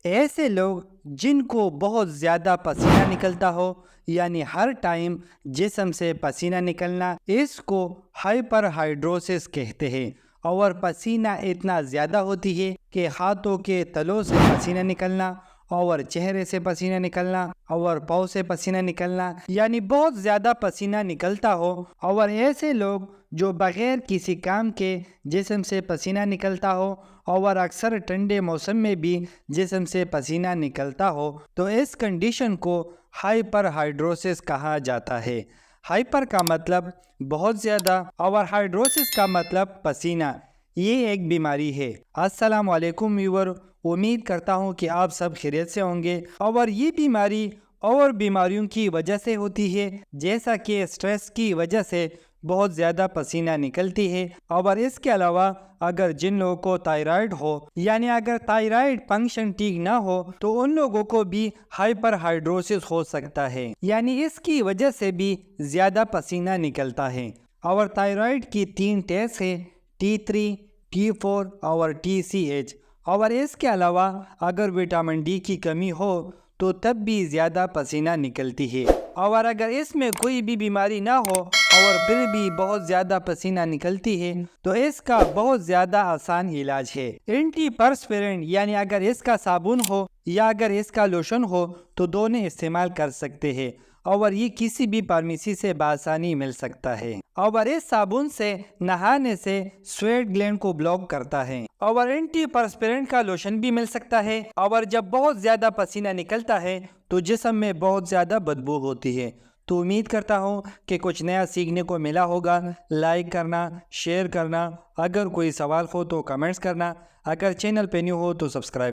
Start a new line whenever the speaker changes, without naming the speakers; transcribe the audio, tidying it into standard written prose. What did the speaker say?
ایسے لوگ جن کو بہت زیادہ پسینہ نکلتا ہو، یعنی ہر ٹائم جسم سے پسینہ نکلنا، اس کو ہائپر ہائیڈروسس کہتے ہیں۔ اور پسینہ اتنا زیادہ ہوتی ہے کہ ہاتھوں کے تلوں سے پسینہ نکلنا، اور چہرے سے پسینہ نکلنا، اور پاؤں سے پسینہ نکلنا، یعنی بہت زیادہ پسینہ نکلتا ہو۔ اور ایسے لوگ جو بغیر کسی کام کے جسم سے پسینہ نکلتا ہو، اور اکثر ٹھنڈے موسم میں بھی جسم سے پسینہ نکلتا ہو، تو اس کنڈیشن کو ہائپر ہائیڈروسس کہا جاتا ہے۔ ہائپر کا مطلب بہت زیادہ، اور ہائیڈروسس کا مطلب پسینہ۔ یہ ایک بیماری ہے۔ السلام علیکم ویور، امید کرتا ہوں کہ آپ سب خیریت سے ہوں گے۔ اور یہ بیماری اور بیماریوں کی وجہ سے ہوتی ہے، جیسا کہ سٹریس کی وجہ سے بہت زیادہ پسینہ نکلتی ہے۔ اور اس کے علاوہ اگر جن لوگوں کو تائرائیڈ ہو، یعنی اگر تائرائیڈ فنکشن ٹھیک نہ ہو، تو ان لوگوں کو بھی ہائپر ہائیڈروسس ہو سکتا ہے، یعنی اس کی وجہ سے بھی زیادہ پسینہ نکلتا ہے۔ اور تائرائیڈ کی 3 ٹیسٹ ہیں، T3، T4 اور TCH۔ اور اس کے علاوہ اگر وٹامن ڈی کی کمی ہو تو تب بھی زیادہ پسینہ نکلتی ہے۔ اور اگر اس میں کوئی بھی بیماری نہ ہو اور پھر بھی بہت زیادہ پسینہ نکلتی ہے، تو اس کا بہت زیادہ آسان علاج ہے، اینٹی پرسپیرنٹ، یعنی اگر اس کا صابن ہو یا اگر اس کا لوشن ہو تو دونوں استعمال کر سکتے ہیں، اور یہ کسی بھی فارمیسی سے بآسانی مل سکتا ہے۔ اور اس صابن سے نہانے سے سویٹ گلینڈ کو بلاک کرتا ہے۔ اور اینٹی پرسپیرنٹ کا لوشن بھی مل سکتا ہے۔ اور جب بہت زیادہ پسینہ نکلتا ہے تو جسم میں بہت زیادہ بدبو ہوتی ہے۔ تو امید کرتا ہوں کہ کچھ نیا سیکھنے کو ملا ہوگا۔ لائک کرنا، شیئر کرنا، اگر کوئی سوال ہو تو کمنٹس کرنا، اگر چینل پہ نیو ہو تو سبسکرائب